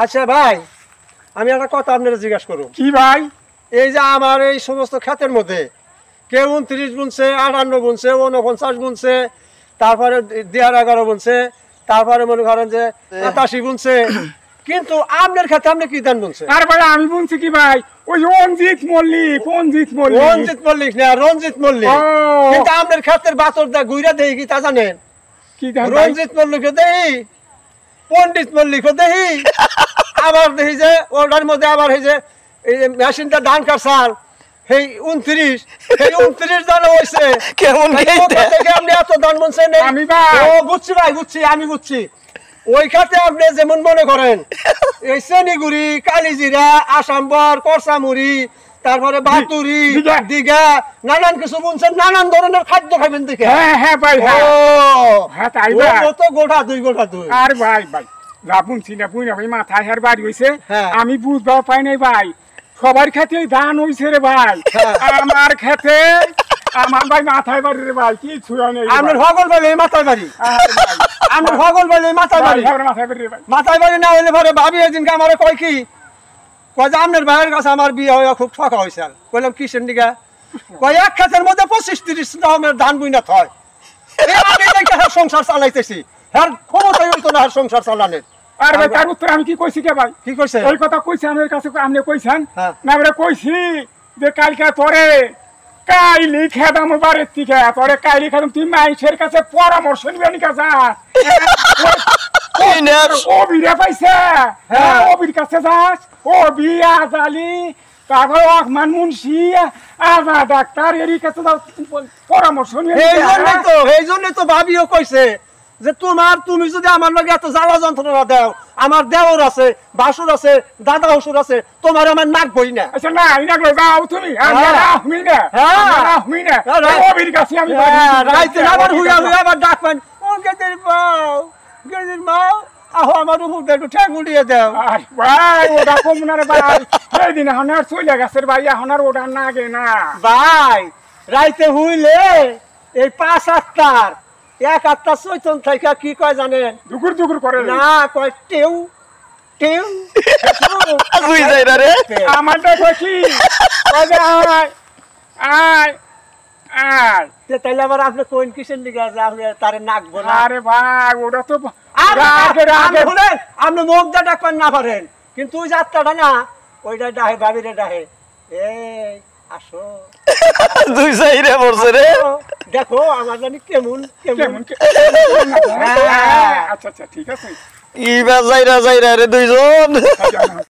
আচ্ছা ভাই, আমি একটা কথা আপনারা জিজ্ঞাসা করুন। কি ভাই? এই যে আমার এই সমস্ত ক্ষেতের মধ্যে কেউ 29 বুনছে, 58 বুনছে, 49 বুনছে, তারপরে 11 বুনছে, তারপরে মনে করেন যে 85 বুনছে, কিন্তু আপনার ক্ষেত্রে আপনি কি ধান বুনছে? আর ভাই আমি বুনছি কি ভাই, ওই রঞ্জিত মল্লিক। রঞ্জিত মল্লিক না, রঞ্জিত মল্লিক। কিন্তু আপনার ক্ষেত্রের বাতর দা গুইরা দেই কি তা জানেন? কি ধান? রঞ্জিত মল্লিকও দেই, পণ্ডিত মল্লিকও দেই, আবার দেখি যে ওটার মধ্যে আবার এই যে মেশিনটা ধান কাটছাল সেই 29 ধান হয়েছে। কেমন থেকে আপনি এত ধান বুনছেন? আমি ভাই বুঝছি ভাই, আমি বুঝছি। ওই খাতে আপনি যেমন মনে করেন এই চেনিগুড়ি, কালিজিরা, আসামবর, করসামুড়ি, তারপরে বাতুরি, দিঘা, নানান কিছু বুনছেন, নানান ধরনের খাদ্য খাবেন দেখে। হ্যাঁ ভাই, হ্যাঁ তাই ভাই, ও তো গোটা দুই। আর ভাই যা বুনছি না বুঝি ভাই, মাথায় হার বাড়ি হয়েছে। আমি বুঝবার পাই নাই ভাই, সবার খেতে ধান হয়েছে রে ভাই, আমার খেতে আমার ভাই মাথায় বাড়ি রে ভাই, কি ছুঁয়া নেই। আপনার হগল বাড়ি মাথায় বাড়ি, আপনার হগল বাড়ি মাথায় বাড়ি, মাথায় বাড়ি না হইলে পরে ভাবি একদিনকে আমার কয় কি কয় যে আপনার ভাইয়ের কাছে আমার বিয়ে হয়ে খুব ঠকা হয়েছে। বললাম কিসের দিকে? কয় এক ক্ষেতের মধ্যে 25-30 রকমের ধান বুইনা হয়, সংসার চালাইতেছি, হ্যাঁ ক্ষমতাই হইতো না সংসার চালানের। আর ভাই তার উত্তর আমি কি কইছি কে ভাই? কি কইছে? ওই কথা কইছি আমার কাছে, আপনি কইছেন না? আমরা কইছি যে কালকে তোরে কাইলি খেদাম বাড়ির থেকে, তোরে কাইলি খেদাম, তুই মাইসের কাছে পরামর্শ নিবে নি কাছে অবিরে পাইছে, অবির কাছে যাস, অবি আজালি, তারপর রহমান মুন্সি, আজা ডাক্তার, এর কাছে যাও পরামর্শ নিয়ে। এই জন্য তো ভাবিও কইছে যে তুমি যদি আমার লগে এত জ্বালা যন্ত্রণা দাও, আমার দেওর আছে, বাসুর আছে, দাদা হসুর আছে, তোমার আমার নাক বই না। আচ্ছা না ইনাক যাও তুমি, আমি না অবির কাছে আমি রাইতে আবার হুইয়া আবার ডাক পান, ও গেদের বাউ, গেদের মাও, আহো আমার উপর একটু ঠ্যাং উড়িয়ে দাও। ভাই ওটা কম না রে ভাই, সেই দিন এখন আর চলে গেছে ভাই, এখন আর ওটা না গে না ভাই। রাইতে হুইলে এই 5-8টার 1-8টা চৈতন থাইকা কি কয় জানেন? দুগুর করে না, কয় টেউ টেউ। বুঝ যায় না রে আমারটা কইছি আয় আয় আয়, তাইলে আবার আপনি কোন কিসের দিকে আছে আপনি তারে নাকবো না? আরে ভাই ওটা তো আপনি মুখ দা ডাকবেন না পারেন, কিন্তু ওই যাত্রাটা না ওইটা ডাহে, ভাবিরে ডাহে, এই আসো দুই সাইরে পড়ছে রে, দেখো আমার জানি কেমন কেমন। আচ্ছা ঠিক আছে, ইবা যাইরা রে দুইজন।